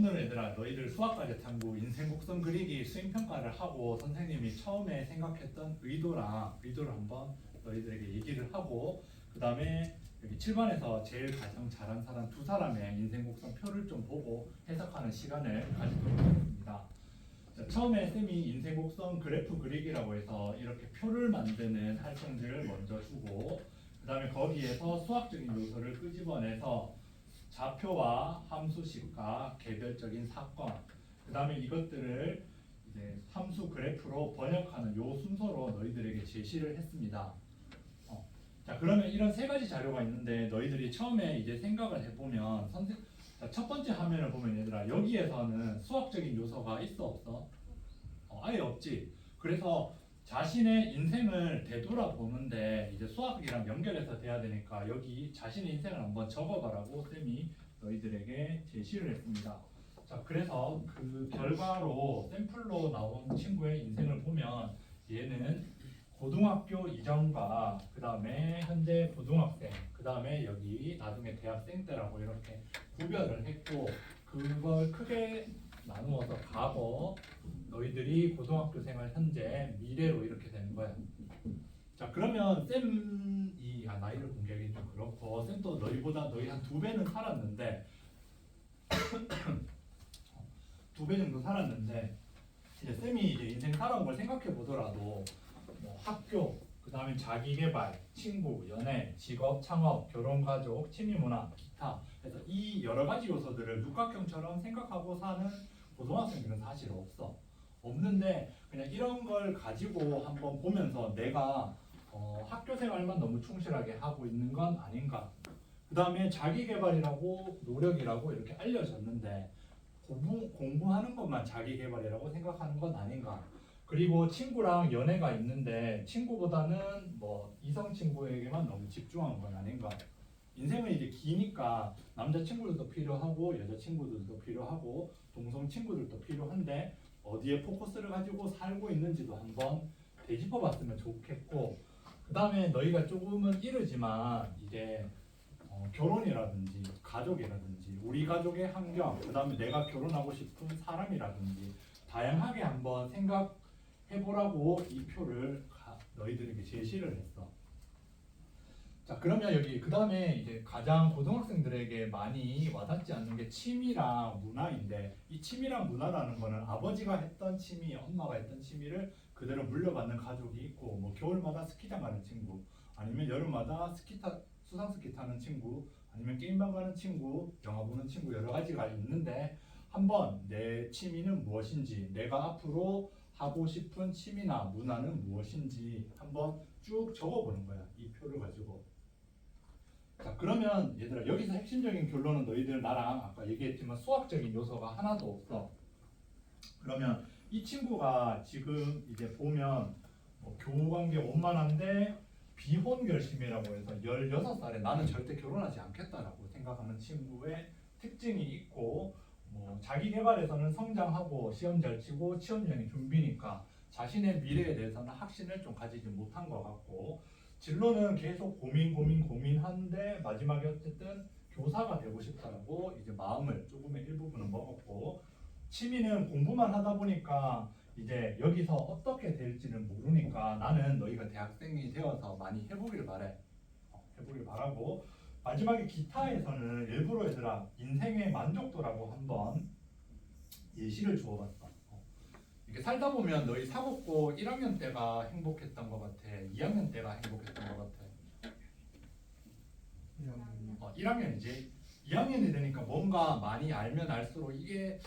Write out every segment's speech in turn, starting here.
오늘 얘들아 너희들 수학과제 탐구 인생 곡선 그리기 수행평가를 하고 선생님이 처음에 생각했던 의도를 한번 너희들에게 얘기를 하고 그 다음에 여기 7번에서 제일 가장 잘한 사람 두 사람의 인생 곡선 표를 좀 보고 해석하는 시간을 가지도록 하겠습니다. 자, 처음에 쌤이 인생 곡선 그래프 그리기라고 해서 이렇게 표를 만드는 활동들을 먼저 주고 그 다음에 거기에서 수학적인 요소를 끄집어내서 좌표와 함수식과 개별적인 사건, 그 다음에 이것들을 이제 함수 그래프로 번역하는 요 순서로 너희들에게 제시를 했습니다. 자, 그러면 이런 세 가지 자료가 있는데 너희들이 처음에 이제 생각을 해보면 자, 첫 번째 화면을 보면 얘들아 여기에서는 수학적인 요소가 있어 없어? 아예 없지. 그래서 자신의 인생을 되돌아보는데 이제 수학이랑 연결해서 돼야 되니까 여기 자신의 인생을 한번 적어봐라고 쌤이 너희들에게 제시를 했습니다. 자, 그래서 그 결과로 샘플로 나온 친구의 인생을 보면 얘는 고등학교 이전과 그 다음에 현재 고등학생, 그 다음에 여기 나중에 대학생 때라고 이렇게 구별을 했고 그걸 크게 나누어서 과거, 너희들이 고등학교 생활 현재, 미래로 이렇게 되는 거야. 자, 그러면 쌤이 나이를 공개하기 좀 그렇고 쌤도 너희보다 너희 한 2배는 살았는데 2배 정도 살았는데 이제 쌤이 이제 인생 살아온 걸 생각해 보더라도 뭐 학교, 그 다음에 자기개발, 친구, 연애, 직업, 창업, 결혼, 가족, 취미문화, 기타. 그래서 이 여러 가지 요소들을 육각형처럼 생각하고 사는 고등학생들은 사실 없는데 그냥 이런 걸 가지고 한번 보면서 내가 학교 생활만 너무 충실하게 하고 있는 건 아닌가. 그 다음에 자기개발이라고 노력이라고 이렇게 알려졌는데 공부하는 것만 자기개발이라고 생각하는 건 아닌가. 그리고 친구랑 연애가 있는데 친구보다는 뭐 이성 친구에게만 너무 집중한 건 아닌가. 인생은 이제 기니까 남자친구들도 필요하고 여자친구들도 필요하고 동성 친구들도 필요한데 어디에 포커스를 가지고 살고 있는지도 한번 되짚어 봤으면 좋겠고 그 다음에 너희가 조금은 이르지만 이제 결혼이라든지 가족이라든지 우리 가족의 환경 그 다음에 내가 결혼하고 싶은 사람이라든지 다양하게 한번 생각해보라고 이 표를 너희들에게 제시를 했어. 자, 그러면 여기 그 다음에 이제 가장 고등학생들에게 많이 와닿지 않는 게 취미랑 문화인데 이 취미랑 문화라는 거는 아버지가 했던 취미, 엄마가 했던 취미를 그대로 물려받는 가족이 있고 뭐 겨울마다 스키장 가는 친구 아니면 여름마다 수상 스키 타는 친구 아니면 게임방 가는 친구, 영화 보는 친구 여러 가지가 있는데 한번 내 취미는 무엇인지 내가 앞으로 하고 싶은 취미나 문화는 무엇인지 한번 쭉 적어보는 거야. 이 표를 가지고. 자, 그러면 얘들아 여기서 핵심적인 결론은 너희들 나랑 아까 얘기했지만 수학적인 요소가 하나도 없어. 그러면 이 친구가 지금 이제 보면 뭐 교우관계 원만한데 비혼 결심이라고 해서 16살에 나는 절대 결혼하지 않겠다라고 생각하는 친구의 특징이 있고 뭐 자기 개발에서는 성장하고 시험 잘 치고 취업연이 준비니까 자신의 미래에 대해서는 확신을 좀 가지지 못한 것 같고 진로는 계속 고민하는데 마지막에 어쨌든 교사가 되고 싶다라고 이제 마음을 조금의 일부분은 먹었고 취미는 공부만 하다 보니까 이제 여기서 어떻게 될지는 모르니까 나는 너희가 대학생이 되어서 많이 해보길 바래. 해보길 바라고 마지막에 기타에서는 일부러 얘들아 인생의 만족도라고 한번 예시를 주어봤어. 이렇게 살다 보면 너희 사고고 1학년 때가 행복했던 것 같아? 2학년 때가 행복했던 것 같아? 1학년이지. 2학년이 되니까 뭔가 많이 알면 알수록 이게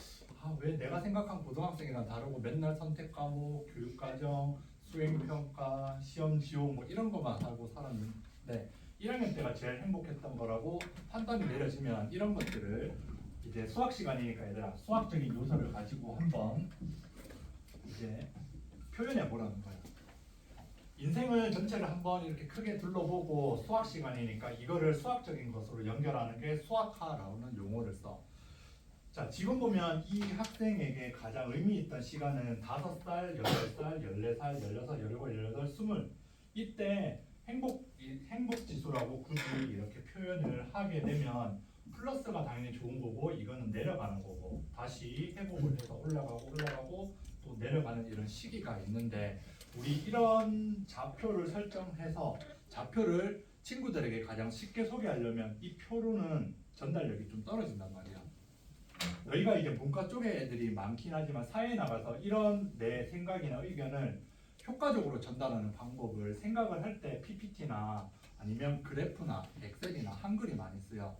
왜 내가 생각한 고등학생이랑 다르고 맨날 선택 과목, 교육과정, 수행평가, 시험 지옥 뭐 이런 것만 하고 살았는데 1학년 때가 제일 행복했던 거라고 판단이 내려지면 이런 것들을 이제 수학 시간이니까 얘들아 수학적인 요소를 가지고 한번 이제 표현해 보라는 거야. 인생을 전체를 한번 이렇게 크게 둘러보고 수학 시간이니까 이거를 수학적인 것으로 연결하는 게 수학화라는 용어를 써. 자, 지금 보면 이 학생에게 가장 의미 있던 시간은 5살, 8살, 14살, 16, 17, 18, 20 이때 행복 지수라고 굳이 이렇게 표현을 하게 되면 플러스가 당연히 좋은 거고 이거는 내려가는 거고 다시 회복을 해서 올라가고 또 내려가는 이런 시기가 있는데 우리 이런 좌표를 설정해서 좌표를 친구들에게 가장 쉽게 소개하려면 이 표로는 전달력이 좀 떨어진단 말이야. 너희가 이제 문과 쪽에 애들이 많긴 하지만 사회에 나가서 이런 내 생각이나 의견을 효과적으로 전달하는 방법을 생각을 할 때 PPT나 아니면 그래프나 엑셀이나 한글이 많이 쓰여.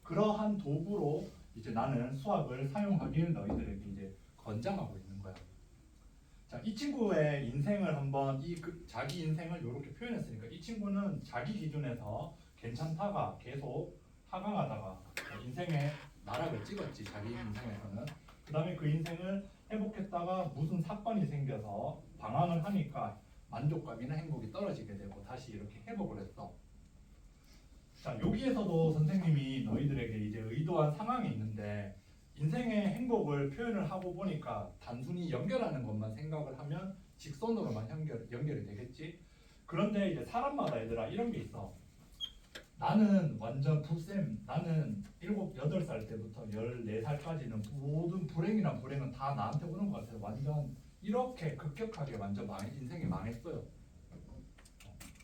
그러한 도구로 이제 나는 수학을 사용하길 너희들에게 이제 권장하고 있는 거야. 자, 이 친구의 인생을 한번 자기 인생을 이렇게 표현했으니까 이 친구는 자기 기준에서 괜찮다가 계속 하강하다가 인생의 나락을 찍었지 자기 인생에서는. 그 다음에 그 인생을 회복했다가 무슨 사건이 생겨서 방황을 하니까 만족감이나 행복이 떨어지게 되고 다시 이렇게 회복을 했어. 자, 여기에서도 선생님이 너희들에게 이제 의도한 상황이 있는데 인생의 행복을 표현을 하고 보니까 단순히 연결하는 것만 생각을 하면 직선으로만 연결이 되겠지. 그런데 이제 사람마다 얘들아 이런 게 있어. 나는 완전 나는 7, 8살 때부터 14살까지는 모든 불행은 다 나한테 오는 것 같아요. 완전 이렇게 급격하게 완전 인생이 망했어요.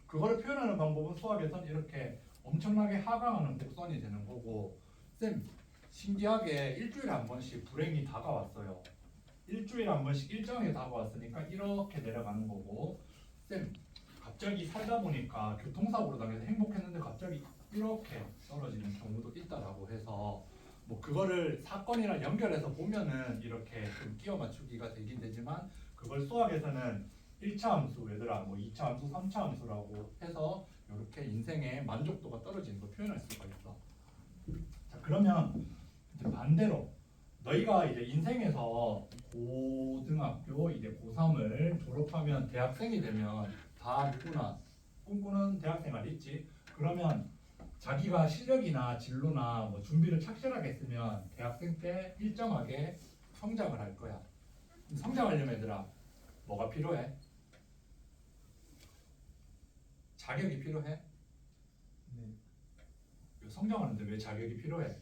그거를 표현하는 방법은 수학에선 이렇게 엄청나게 하강하는 곡선이 되는 거고, 쌤 신기하게 일주일에 한 번씩 불행이 다가왔어요. 일주일에 한 번씩 일정하게 다가왔으니까 이렇게 내려가는 거고, 쌤 갑자기 살다 보니까 교통사고로 당해서 행복했는데 갑자기 이렇게 떨어지는 경우도 있다라고 해서 뭐 그거를 사건이랑 연결해서 보면은 이렇게 좀 끼워 맞추기가 되긴 되지만 그걸 수학에서는 1차 함수 얘들아 뭐 2차 함수 3차 함수라고 해서 이렇게 인생의 만족도가 떨어지는 걸 표현할 수가 있어. 자, 그러면 이제 반대로 너희가 이제 인생에서 고등학교 이제 고3을 졸업하면 대학생이 되면 다 누구나 꿈꾸는 대학생활 있지. 그러면 자기가 실력이나 진로나 뭐 준비를 착실하게 했으면 대학생 때 일정하게 성장을 할 거야. 성장하려면 얘들아 뭐가 필요해? 자격이 필요해? 네. 성장하는데 왜 자격이 필요해?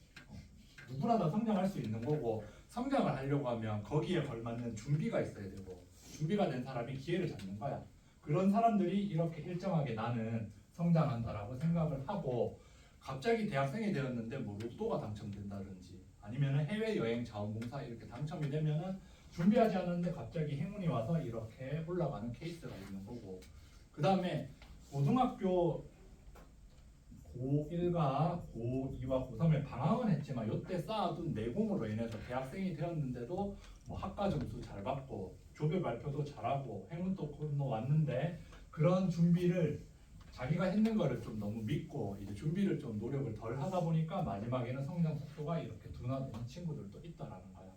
누구나 다 성장할 수 있는 거고 성장을 하려고 하면 거기에 걸맞는 준비가 있어야 되고 준비가 된 사람이 기회를 잡는 거야. 그런 사람들이 이렇게 일정하게 나는 성장한다라고 생각을 하고 갑자기 대학생이 되었는데 뭐 로또가 당첨된다든지 아니면 해외여행 자원봉사 이렇게 당첨이 되면은 준비하지 않았는데 갑자기 행운이 와서 이렇게 올라가는 케이스가 있는 거고 그 다음에 고등학교 고1과 고2와 고3을 방황은 했지만 이때 쌓아둔 내공으로 인해서 대학생이 되었는데도 뭐 학과 점수 잘 받고 조별 발표도 잘하고 행운도 건너왔는데 그런 준비를 자기가 했는 거를 좀 너무 믿고 이제 준비를 좀 노력을 덜 하다 보니까 마지막에는 성장 속도가 이렇게 둔화되는 친구들도 있다라는 거야.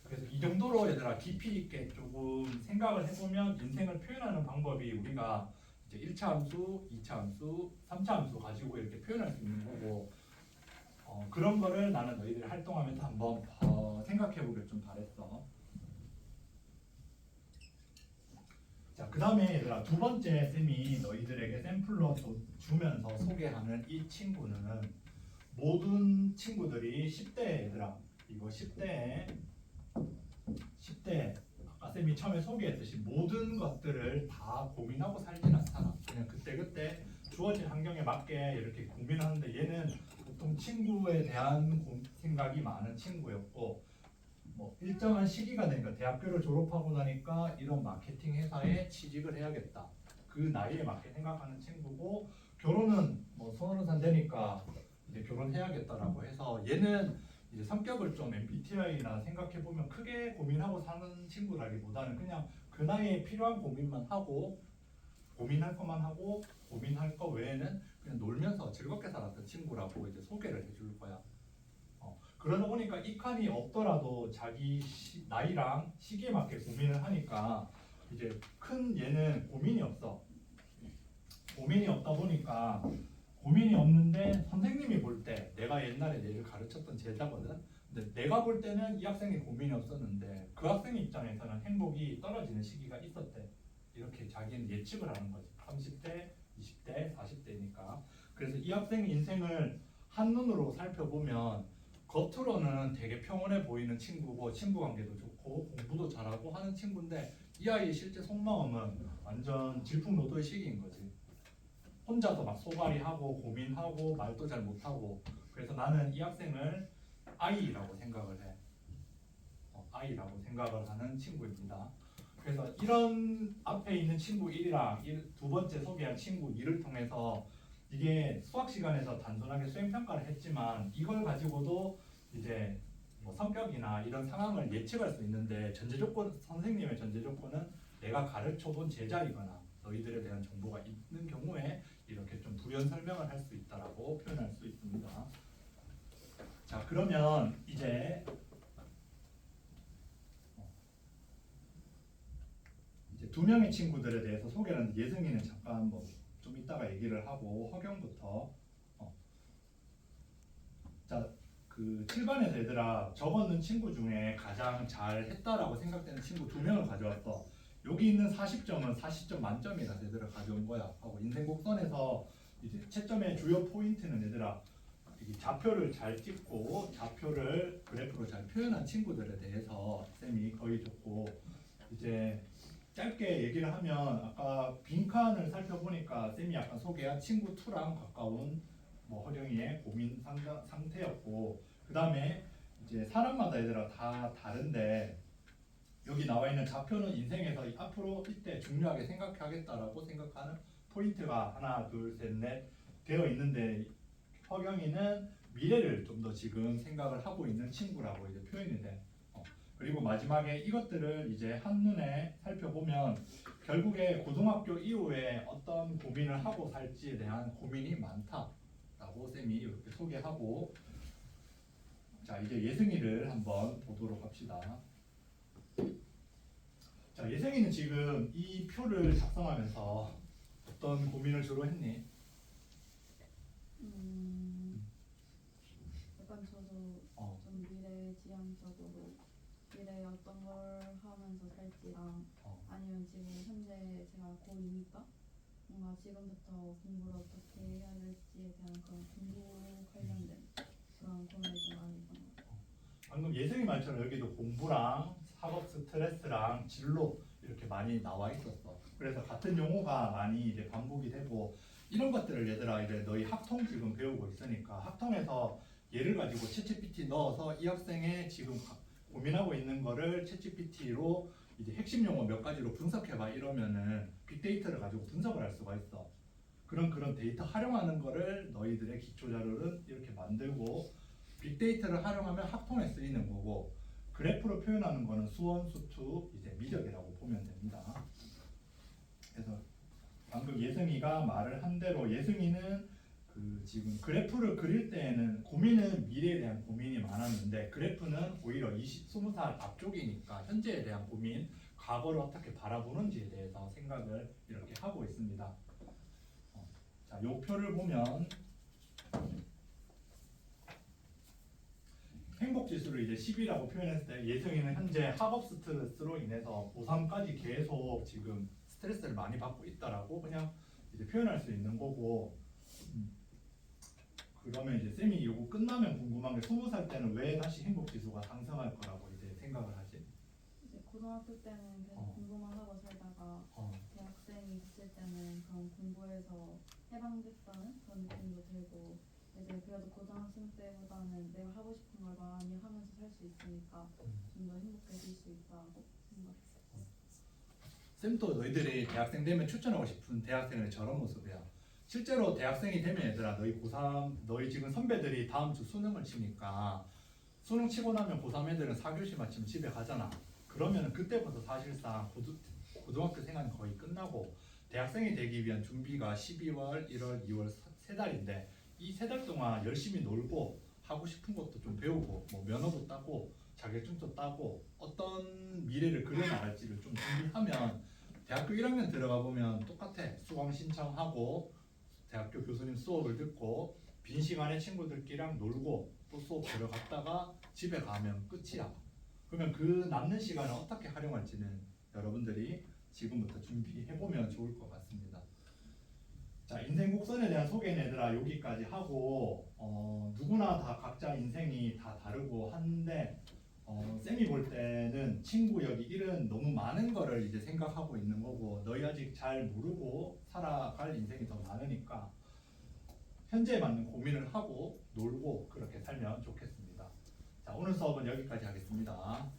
그래서 이 정도로 얘들아 깊이 있게 조금 생각을 해보면 인생을 표현하는 방법이 우리가 이제 1차 함수, 2차 함수, 3차 함수 가지고 이렇게 표현할 수 있는 거고 그런 거를 나는 너희들이 활동하면서 한번 생각해보길 좀 바랬어. 자, 그 다음에 얘들아 두 번째 쌤이 너희들에게 샘플로 주면서 소개하는 이 친구는 모든 친구들이 10대 얘들아 이거 10대 아까 쌤이 처음에 소개했듯이 모든 것들을 다 고민하고 살진 않잖아. 그냥 그때그때 주어진 환경에 맞게 이렇게 고민하는데 얘는 보통 친구에 대한 생각이 많은 친구였고 뭐 일정한 시기가 되니까 대학교를 졸업하고 나니까 이런 마케팅 회사에 취직을 해야겠다. 그 나이에 맞게 생각하는 친구고 결혼은 뭐 30살 되니까 이제 결혼해야겠다라고 해서 얘는 이제 성격을 좀 MBTI나 생각해 보면 크게 고민하고 사는 친구라기보다는 그냥 그 나이에 필요한 고민만 하고 고민할 것만 하고 고민할 거 외에는 그냥 놀면서 즐겁게 살았던 친구라고 이제 소개를 해줄 거야. 그러다 보니까 이 칸이 없더라도 자기 나이랑 시기에 맞게 고민을 하니까 이제 큰 얘는 고민이 없어. 고민이 없다 보니까 고민이 없는데 선생님이 볼 때 내가 옛날에 얘를 가르쳤던 제자거든. 근데 내가 볼 때는 이 학생이 고민이 없었는데 그 학생 입장에서는 행복이 떨어지는 시기가 있었대. 이렇게 자기는 예측을 하는 거지. 30대, 20대, 40대니까. 그래서 이 학생의 인생을 한눈으로 살펴보면 겉으로는 되게 평온해 보이는 친구고 친구 관계도 좋고 공부도 잘하고 하는 친구인데 이 아이의 실제 속마음은 완전 질풍노도의 시기인 거지. 혼자서 막 소갈이하고 고민하고 말도 잘 못하고. 그래서 나는 이 학생을 아이라고 생각을 해. 아이라고 생각을 하는 친구입니다. 그래서 이런 앞에 있는 친구 1이랑 두 번째 소개한 친구 2를 통해서 이게 수학 시간에서 단순하게 수행평가를 했지만 이걸 가지고도 이제 뭐 성격이나 이런 상황을 예측할 수 있는데 선생님의 전제 조건은 내가 가르쳐본 제자이거나 너희들에 대한 정보가 있는 경우에 이렇게 좀 부연 설명을 할 수 있다라고 표현할 수 있습니다. 자, 그러면 이제 두 명의 친구들에 대해서 소개를 하는데 예승이는 잠깐 뭐 좀 이따가 얘기를 하고 허경부터 자, 그 7반에서 얘들아 적어놓은 친구 중에 가장 잘했다라고 생각되는 친구 2명을 가져왔어. 여기 있는 40점은 40점 만점이라 얘들아 가져온 거야 하고 인생 곡선에서 이제 채점의 주요 포인트는 얘들아 이 좌표를 잘 찍고 좌표를 그래프로 잘 표현한 친구들에 대해서 쌤이 거의 줬고 이제 짧게 얘기를 하면 아까 빈칸을 살펴보니까 쌤이 약간 소개한 친구 2랑 가까운 뭐 허경이의 고민 상태였고 그 다음에 이제 사람마다 얘들아 다 다른데 여기 나와 있는 좌표는 인생에서 앞으로 이때 중요하게 생각하겠다라고 생각하는 포인트가 하나 둘 셋 넷 되어 있는데 허경이는 미래를 좀 더 지금 생각을 하고 있는 친구라고 이제 표현이 돼. 그리고 마지막에 이것들을 이제 한눈에 살펴보면 결국에 고등학교 이후에 어떤 고민을 하고 살지에 대한 고민이 많다라고 쌤이 이렇게 소개하고 자 이제 예승이를 한번 보도록 합시다. 자 예승이는 지금 이 표를 작성하면서 어떤 고민을 주로 했니? 약간 저도 좀 미래지향적으로 미래에 어떤 걸 하면서 살지랑 아니면 지금 현재 제가 고2니까 뭔가 지금부터 공부를 어떻게 해야 될지에 대한 그런 공부 관련된 그런 고민을 좀 많이 했던 것 같아요. 방금 예승이 말처럼 여기도 공부랑 학업 스트레스랑 진로 이렇게 많이 나와 있었어. 그래서 같은 용어가 많이 이제 반복이 되고 이런 것들을 얘들아 이제 너희 학통 지금 배우고 있으니까 학통에서 예를 가지고 챗GPT 넣어서 이 학생의 지금 고민하고 있는 거를 챗GPT로 이제 핵심 용어 몇 가지로 분석해봐 이러면은 빅데이터를 가지고 분석을 할 수가 있어. 그런 데이터 활용하는 거를 너희들의 기초 자료를 이렇게 만들고 빅데이터를 활용하면 학통에 쓰이는 거고 그래프로 표현하는 거는 수원, 수투, 이제 미적이라고 보면 됩니다. 그래서 방금 예승이가 말을 한 대로 예승이는 그 지금 그래프를 그릴 때에는 고민은 미래에 대한 고민이 많았는데 그래프는 오히려 20살 앞쪽이니까 현재에 대한 고민, 과거를 어떻게 바라보는지에 대해서 생각을 이렇게 하고 있습니다. 자, 요 표를 보면 행복 지수를 이제 10이라고 표현했을 때 예승이는 현재 학업 스트레스로 인해서 고3까지 계속 지금 스트레스를 많이 받고 있다라고 그냥 이제 표현할 수 있는 거고 그러면 이제 쌤이 이거 끝나면 궁금한 게 20살 때는 왜 다시 행복 지수가 상승할 거라고 이제 생각을 하지? 이제 고등학교 때는 계속 공부만 하고 살다가 대학생이 됐을 때는 그런 공부에서 해방됐다는 그런 느낌도 들고 이제 그래도 고등학생 때보다는 내가 하고 싶은 걸 많이 하면서 살 수 있으니까 좀 더 행복해질 수 있다고 생각했어요. 쌤도 너희들이 대학생 되면 추천하고 싶은 대학생의 저런 모습이야. 실제로 대학생이 되면 얘들아 너희 고3 너희 지금 선배들이 다음 주 수능을 치니까 수능 치고 나면 고3 애들은 4교시 마치면 집에 가잖아. 그러면은 그때부터 사실상 고등학교 생활이 거의 끝나고 대학생이 되기 위한 준비가 12월, 1월, 2월 3달인데 이 3달 동안 열심히 놀고 하고 싶은 것도 좀 배우고 뭐 면허도 따고 자격증도 따고 어떤 미래를 그려나갈지를 좀 준비하면 대학교 1학년 들어가 보면 똑같아. 수강 신청하고 대학교 교수님 수업을 듣고 빈 시간에 친구들끼리랑 놀고 또 수업 들어갔다가 집에 가면 끝이야. 그러면 그 남는 시간을 어떻게 활용할지는 여러분들이 지금부터 준비해보면 좋을 것 같습니다. 자, 인생 곡선에 대한 소개는 얘들아 여기까지 하고 누구나 다 각자 인생이 다 다르고 한데 쌤이 볼 때는 친구 여기 1은 너무 많은 거를 이제 생각하고 있는 거고 너희 아직 잘 모르고 살아갈 인생이 더 많으니까 현재에 맞는 고민을 하고 놀고 그렇게 살면 좋겠습니다. 자, 오늘 수업은 여기까지 하겠습니다.